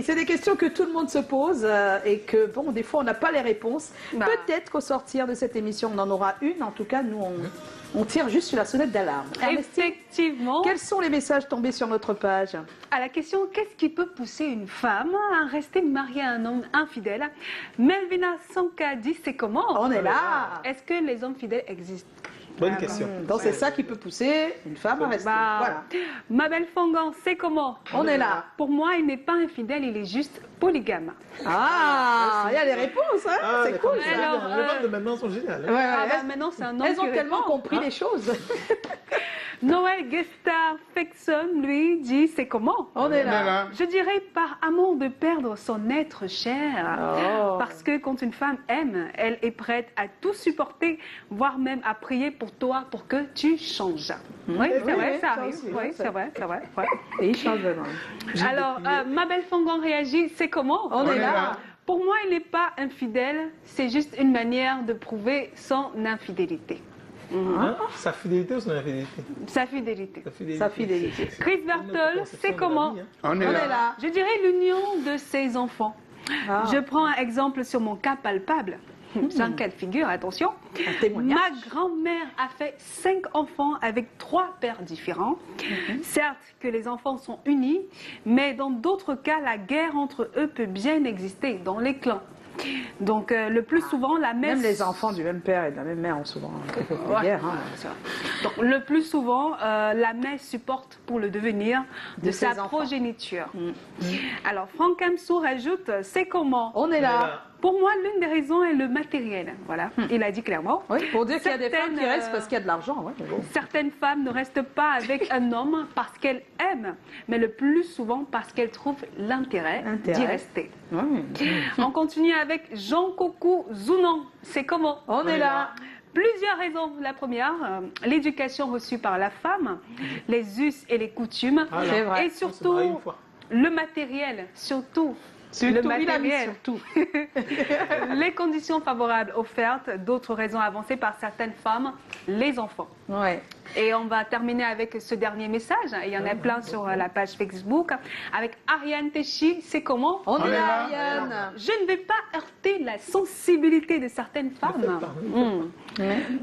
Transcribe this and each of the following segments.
oui, c'est des questions que tout le monde se pose et que, bon, des fois, on n'a pas les réponses. Peut-être qu'au sortir de cette émission, on en aura une. En tout cas, nous, on tire juste sur la sonnette d'alarme. Effectivement. Quels sont les messages tombés sur notre page? À la question, qu'est-ce qui peut pousser une femme à rester mariée à un homme infidèle? Melvina Sanka dit, c'est comment? On est là. Est-ce que les hommes fidèles existent? Bonne question. Donc c'est ça qui peut pousser une femme à rester. Voilà. Ma belle Fangan, c'est comment? On est là. Pour moi, il n'est pas infidèle, il est juste polygame. Ah, il y a les réponses, hein. Ah, c'est cool. Ça. Alors, les femmes de maintenant sont géniales. Ouais, ouais, maintenant, c'est un homme elles ont qui tellement répond. compris les choses. Noël Gesta Fexon, lui, dit, c'est comment? On est là. Je dirais par amour de perdre son être cher. Oh. Parce que quand une femme aime, elle est prête à tout supporter, voire même à prier pour toi pour que tu changes. Oui, c'est vrai, ça arrive. Oui, c'est vrai, c'est vrai. Ouais. Et il change vraiment. Alors, ma belle Fangan réagit, c'est comment? On est là. Pour moi, il n'est pas infidèle, c'est juste une manière de prouver son infidélité. Hein? Sa fidélité ou son infidélité? Sa fidélité. Sa fidélité. Chris Bertol, c'est comment? On est là. Je dirais l'union de ses enfants. Ah. Je prends un exemple sur mon cas palpable. Sans cas de figure, attention. Un témoignage. Ma grand-mère a fait 5 enfants avec 3 pères différents. Certes que les enfants sont unis, mais dans d'autres cas, la guerre entre eux peut bien exister dans les clans. Donc le plus souvent, la mère... Même les enfants du même père et de la même mère ont souvent des guerres. Hein. Donc, le plus souvent, la mère supporte pour le devenir de De sa ses enfants. progéniture. Alors, Franck Hamsou rajoute, c'est comment? On est là. Pour moi, l'une des raisons est le matériel. Voilà, il a dit clairement. Oui, pour dire qu'il y a des femmes qui Certaines, restent parce qu'il y a de l'argent. Ouais, mais bon. Certaines femmes ne restent pas avec un homme parce qu'elles aiment, mais le plus souvent parce qu'elles trouvent l'intérêt d'y rester. Ouais. On continue avec Jean Coucou Zounan. C'est comment? On est là. Plusieurs raisons. La première, l'éducation reçue par la femme, les us et les coutumes, C'est vrai. et surtout le matériel, surtout. Le matériel, surtout. les conditions favorables offertes, d'autres raisons avancées par certaines femmes, les enfants. Ouais. Et on va terminer avec ce dernier message. Il y en a plein sur la page Facebook. Avec Ariane Techi, c'est comment? On est là, Ariane. Je ne vais pas heurter la sensibilité de certaines femmes.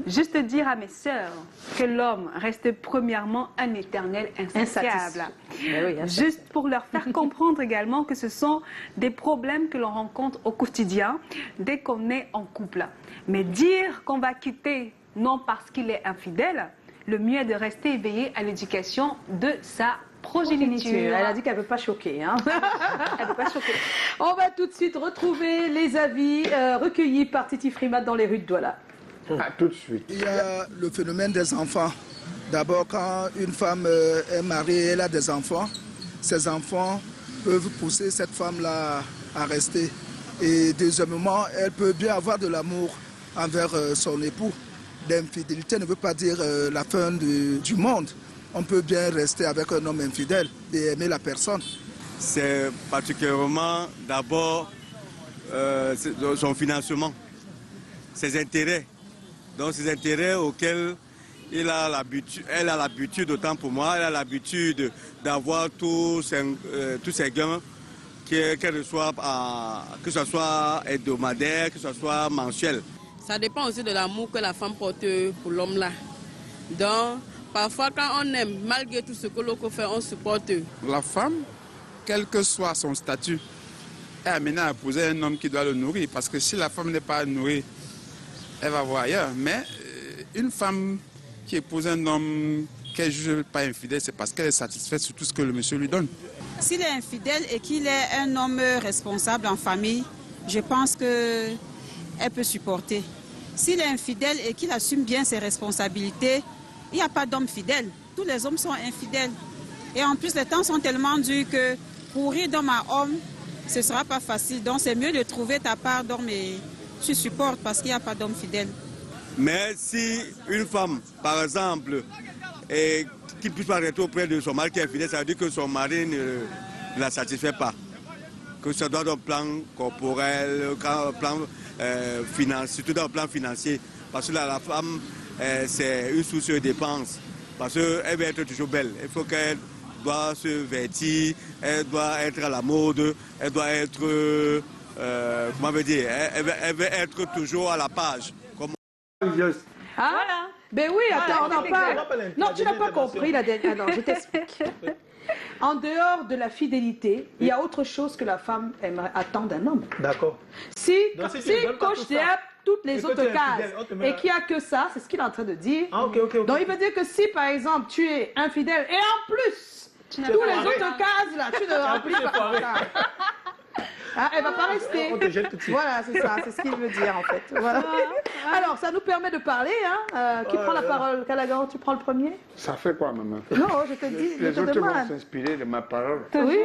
Juste dire à mes sœurs que l'homme reste premièrement un éternel insatiable. Oui, Juste pour leur faire comprendre également que ce sont des problèmes que l'on rencontre au quotidien dès qu'on est en couple. Mais dire qu'on va quitter non parce qu'il est infidèle, le mieux est de rester éveillé à l'éducation de sa progéniture. Elle a dit qu'elle ne veut pas choquer. Hein. Elle ne veut pas choquer. On va tout de suite retrouver les avis recueillis par Titi Frimat dans les rues de Douala. À tout de suite. Il y a le phénomène des enfants. D'abord, quand une femme est mariée, elle a des enfants, ces enfants peuvent pousser cette femme-là à rester. Et deuxièmement, elle peut bien avoir de l'amour envers son époux. L'infidélité ne veut pas dire la fin du monde. On peut bien rester avec un homme infidèle et aimer la personne. C'est particulièrement d'abord son financement, ses intérêts. Donc ces intérêts auxquels elle a l'habitude, autant pour moi, elle a l'habitude d'avoir tous ses gains, qu'elle reçoit, que ce soit hebdomadaire, que ce soit mensuel. Ça dépend aussi de l'amour que la femme porte pour l'homme là. Donc, parfois quand on aime, malgré tout ce que l'autre fait, on supporte. La femme, quel que soit son statut, est amenée à épouser un homme qui doit le nourrir. Parce que si la femme n'est pas nourrie, elle va voir ailleurs. Mais une femme qui épouse un homme qu'elle ne juge pas infidèle, c'est parce qu'elle est satisfaite sur tout ce que le monsieur lui donne. S'il est infidèle et qu'il est un homme responsable en famille, je pense qu'elle peut supporter. S'il est infidèle et qu'il assume bien ses responsabilités, il n'y a pas d'homme fidèle. Tous les hommes sont infidèles. Et en plus, les temps sont tellement durs que courir d'homme à homme, ce ne sera pas facile. Donc c'est mieux de trouver ta part d'homme et tu supportes parce qu'il n'y a pas d'homme fidèle. Mais si une femme, par exemple, qui ne puisse pas rester auprès de son mari qui est fidèle, ça veut dire que son mari ne la satisfait pas. Que ça doit être un plan corporel, un plan financier, surtout dans le plan financier. Parce que là, la femme, c'est une source de dépenses. Parce qu'elle veut être toujours belle. Il faut qu'elle doit se vêtir, elle doit être à la mode, elle doit être, comment veut dire, elle veut être toujours à la page. Comme... Ah, Voilà. ben oui, attends, on en On parle. rappelle Non, tu n'as pas l'intervention. compris la dernière. Alors, je t'explique. En dehors de la fidélité, il y a autre chose que la femme aimerait attendre d'un homme. D'accord. Si, Donc, si tu si ne donnes pas coche tout ça, déjà toutes les et que autres tu es cases infidèle, on te met et là. qu'il n'y a que ça, c'est ce qu'il est en train de dire. Ah, ok. Donc, il veut dire que si, par exemple, tu es infidèle et en plus, tous les foiré. autres cases, là, tu ne remplis plus, c'est pas. foiré. Ah, elle va pas rester. On te jette tout de suite. Voilà, c'est ça, c'est ce qu'il veut dire en fait. Voilà. Alors, ça nous permet de parler. Hein. Qui prend la parole? Calagan, tu prends le premier? Ça fait quoi, maman? Non, je te dis, je Les te autres vont demande. s'inspirer de ma parole. Oui,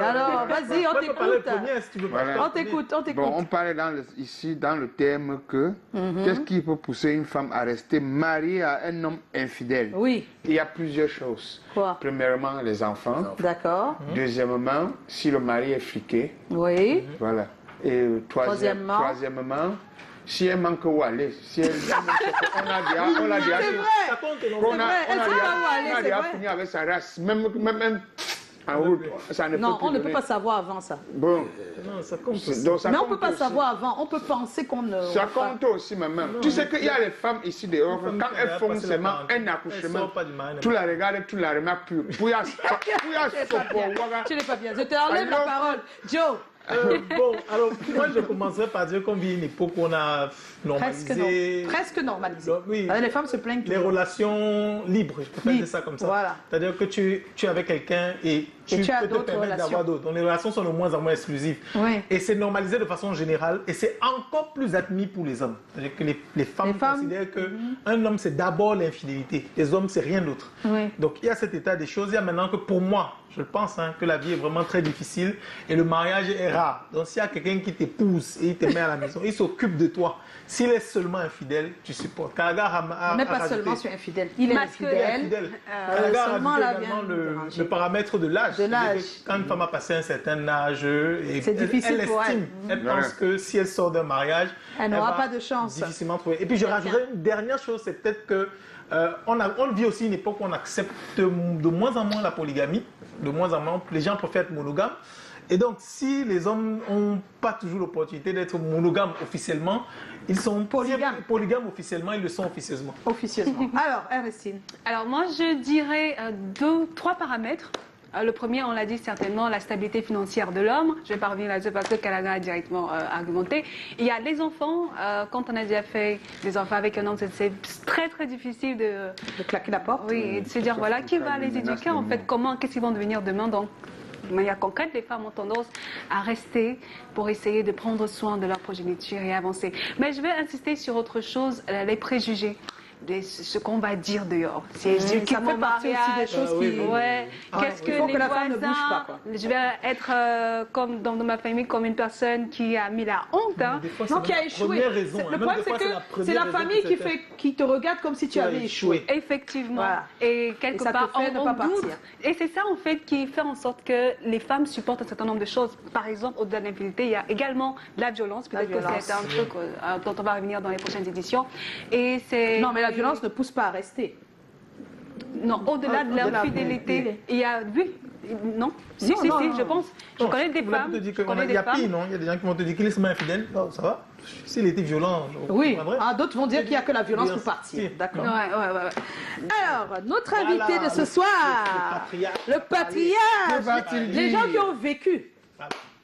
alors vas-y, on Moi, je peux parler le t'écoute. premier, si tu veux pas. Voilà. On t'écoute, on t'écoute. Bon, on parlait ici dans le thème que qu'est-ce qui peut pousser une femme à rester mariée à un homme infidèle? Oui, Il y a plusieurs choses. quoi? Premièrement, les enfants. D'accord. Deuxièmement, si le mari est friqué. Oui. Voilà. Et Troisièmement. troisièmement, si elle manque où aller. Si elle, on a déjà C'est dit- vrai. Ça compte, non? on C'est a- vrai, elle on a sait déjà- pas où aller, on a c'est déjà vrai. fini avec sa race. Même en route, ça ne Non, peut plus on ne peut donner. pas savoir avant ça. Bon, Non, ça compte. donc ça Mais on ne compte peut pas aussi. savoir avant. On peut penser qu'on ne. Ça compte aussi, maman. Tu sais qu'il y a les femmes ici dehors, Une femme quand qui elles a font passé la seulement quarantaine, un elle accouchement, sort pas du mariage. tu la regardes, tu la remarques plus. Tu n'es pas bien. Je te enlève la Alors, parole. Joe. Bon, alors moi je commencerai par dire qu'on vit une époque où on a Presque normalisé non. Presque normalisé. Oui. Les femmes se plaignent les toujours. relations libres, je préfère Libres, dire ça comme ça. voilà. C'est-à-dire que tu es avec quelqu'un et tu tu as peux te d'autres permettre d'avoir relations. d'autres. Donc les relations sont de moins en moins exclusives. Oui. Et c'est normalisé de façon générale et c'est encore plus admis pour les hommes. C'est-à-dire que les femmes Les femmes, considèrent qu'un homme c'est d'abord l'infidélité, les hommes c'est rien d'autre. Oui. Donc il y a cet état des choses. Il y a maintenant que pour moi, je pense que la vie est vraiment très difficile et le mariage est rare. Donc s'il y a quelqu'un qui t'épouse et il te met à la maison, il s'occuppe de toi. S'il est seulement infidèle, tu supportes. Kalaga a Mais pas rajouté- seulement sur infidèle. Il est Parce que- il est infidèle. infidèle. Kalaga a seulement rajouté là également vient de le ranger. paramètre de l'âge. De C'est-à-dire l'âge. que quand une femme a passé un certain âge, et C'est difficile elle pour elle. estime, elle Voilà. pense que si elle sort d'un mariage, Elle n'aura va pas de chance. difficilement trouver. Et puis je rajouterais une dernière chose, c'est peut-être que on vit aussi une époque où on accepte de moins en moins la polygamie, de moins en moins, les gens préfèrent être monogames. Et donc, si les hommes n'ont pas toujours l'opportunité d'être monogames officiellement, ils sont polygames officiellement, ils le sont officieusement. Officieusement. Alors, Ernestine. Alors moi, je dirais trois paramètres. Le premier, on l'a dit certainement, la stabilité financière de l'homme. Je vais pas revenir là-dessus parce que Kalaga a directement argumenté. Il y a les enfants. Quand on a déjà fait des enfants avec un homme, c'est très très difficile de claquer la porte. Oui, et de se dire voilà, qui va les éduquer en fait, qu'est-ce qu'ils vont devenir demain. Donc, de manière concrète, les femmes ont tendance à rester pour essayer de prendre soin de leur progéniture et avancer. Mais je vais insister sur autre chose, les préjugés. Ce qu'on va dire dehors. Si je dis Ça fait partie aussi des choses qui... Ouais. Qu'est-ce que il faut les que la femme ne voisins... bouge pas, quoi. Je vais être comme dans ma famille comme une personne qui a mis la honte. Hein. Des fois, Non, c'est qui a la échoué. première raison, Le hein. Même problème, des fois, c'est que première c'est la raison famille que qui te regarde comme si tu avais échoué. Effectivement. Voilà. Et quelque Et ça te part, fait ne pas doute. partir. Et c'est ça, en fait, qui fait en sorte que les femmes supportent un certain nombre de choses. Par exemple, au-delà de l'infidélité, il y a également la violence. Peut-être que c'est un truc dont on va revenir dans les prochaines éditions. Et c'est... Non, mais la violence ne pousse pas à rester. Non, au-delà de l'infidélité, il y a... Oui, non. Si, Non, si, non, si, non. je pense. Je connais des femmes. Te dire que je connais il y a des femmes. pire, non? Il y a des gens qui vont te dire qu'il est seulement infidèle. Non, ça va. S'il était violent, Oui. c'est pas vrai. Ah, d'autres vont dire qu'il n'y a que la violence pour partir. D'accord. Ouais. Alors, notre invité Voilà, de ce soir, le patriarche, va-t-il les dire? gens qui ont vécu.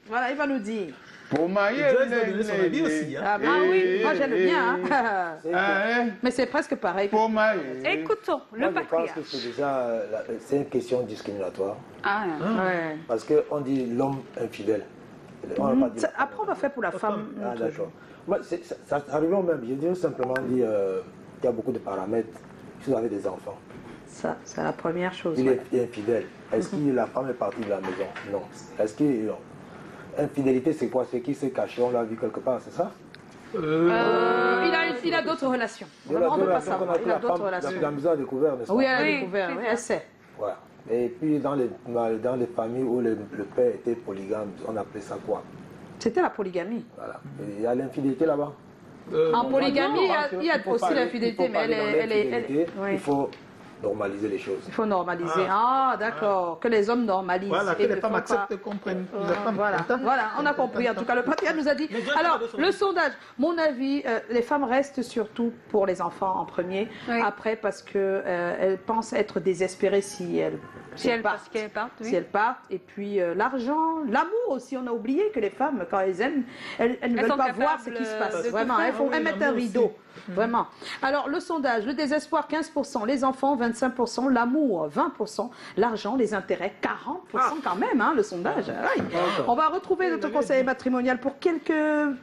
Voilà, il va nous dire. Pour marier Joyce va donner son avis aussi, hein. Ah bah oui, moi j'aime bien. Hein. Hein? Mais c'est presque pareil. Pour marier. Écoutons, le Moi, je pense patriarche. que c'est déjà c'est une question discriminatoire. Ah, Ouais. Parce qu'on dit l'homme infidèle. On va pas dire- Après, on va faire pour la femme. Ah, d'accord. Moi, ça arrive au même. Je dirais simplement dire qu'il y a beaucoup de paramètres. Si vous avez des enfants, Ça, c'est la première chose. il ouais. est infidèle. Est-ce que la femme est partie de la maison? Non. Est-ce que. Non. Infidélité, c'est quoi? C'est qui s'est caché, on l'a vu quelque part, c'est ça? Il a d'autres relations. On ne peut pas savoir. Il a d'autres relations. La maison a découvert, n'est-ce pas? Oui, elle a Oui, découvert. c'est Oui, ça. elle sait. Voilà. Et puis dans les familles où le père était polygame, on appelait ça quoi? C'était la polygamie. Voilà. Et il y a l'infidélité En polygamie, il y a faut aussi parler- l'infidélité, il faut mais parler dans elle est. l'infidélité, Oui. Il faut normaliser les choses. Il faut normaliser. Ah, d'accord. Que les hommes normalisent. Voilà, que et les ne femmes font acceptent pas- qu'on prenne. Voilà, on a compris. En tout cas, le patriarcat nous a dit. Alors, le sondage, mon avis, les femmes restent surtout pour les enfants en premier. Oui. Après, parce qu'elles pensent être désespérées si elles parce qu'elles partent, oui. Si elles partent. Et puis, l'argent, l'amour aussi. On a oublié que les femmes, quand elles aiment, elles ne veulent sont pas voir ce capables qui se passe. de Vraiment, tout faire. elles mettent un rideau. Vraiment. Alors, le sondage, le désespoir, 15%, les enfants, 25%, l'amour, 20%, l'argent, les intérêts, 40% quand même, hein, le sondage. Ouais. On va retrouver notre conseiller matrimonial pour quelques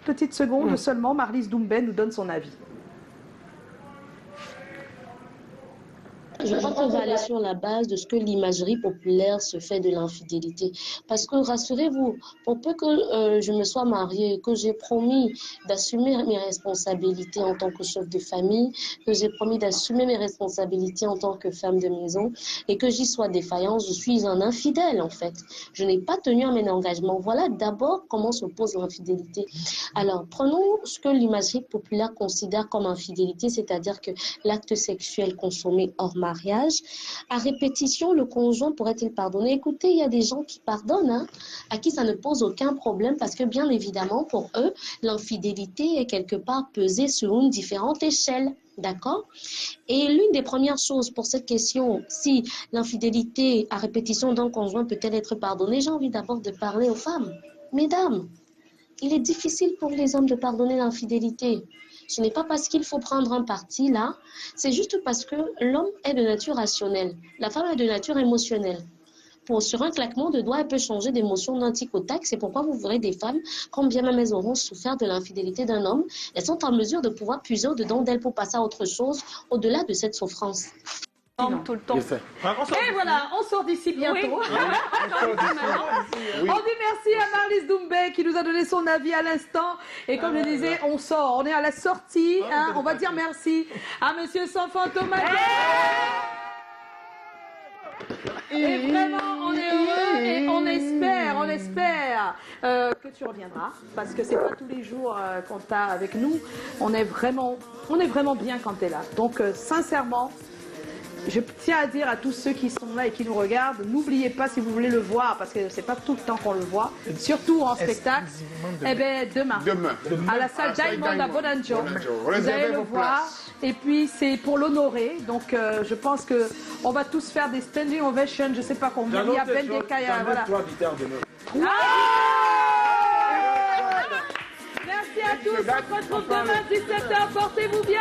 petites secondes seulement. Marlise Doumbé nous donne son avis. Je crois qu'on va aller sur la base de ce que l'imagerie populaire se fait de l'infidélité. Parce que rassurez-vous, pour peu que je me sois mariée, que j'ai promis d'assumer mes responsabilités en tant que chef de famille, que j'ai promis d'assumer mes responsabilités en tant que femme de maison, et que j'y sois défaillante, je suis un infidèle en fait. Je n'ai pas tenu à mes engagements. Voilà d'abord comment se pose l'infidélité. Alors, prenons ce que l'imagerie populaire considère comme infidélité, c'est-à-dire que l'acte sexuel consommé hors mariage. À répétition, le conjoint pourrait-il pardonner? Écoutez, il y a des gens qui pardonnent, hein, à qui ça ne pose aucun problème parce que bien évidemment, pour eux, l'infidélité est quelque part pesée sur une différente échelle. D'accord? Et l'une des premières choses pour cette question, si l'infidélité à répétition d'un conjoint peut-elle être pardonnée, j'ai envie d'abord de parler aux femmes. Mesdames, il est difficile pour les hommes de pardonner l'infidélité. Ce n'est pas parce qu'il faut prendre un parti là, c'est juste parce que l'homme est de nature rationnelle, la femme est de nature émotionnelle. Sur un claquement de doigts, elle peut changer d'émotion d'un tic au tac. C'est pourquoi vous verrez des femmes, quand bien même elles auront souffert de l'infidélité d'un homme, elles sont en mesure de pouvoir puiser au-dedans d'elles pour passer à autre chose, au-delà de cette souffrance. Tout le temps. Et voilà, on sort d'ici bientôt. Oui. On dit merci à Marlise Doumbé qui nous a donné son avis à l'instant. Et comme je disais, on sort, on est à la sortie. Hein, on va dire merci à Monsieur Sanfant Thomas. Et vraiment, on est heureux et on espère que tu reviendras parce que c'est pas tous les jours qu'on t'a avec nous. On est vraiment bien quand tu es là. Donc, sincèrement, je tiens à dire à tous ceux qui sont là et qui nous regardent, n'oubliez pas si vous voulez le voir, parce que c'est pas tout le temps qu'on le voit, surtout en spectacle, eh bien demain, à la salle Diamond à Bonanjo, vous allez le voir, et puis c'est pour l'honorer, donc je pense qu'on va tous faire des standing ovations, je sais pas combien, il y a Ben Dekaya, voilà. Merci à tous, on se retrouve demain 17h, portez-vous bien.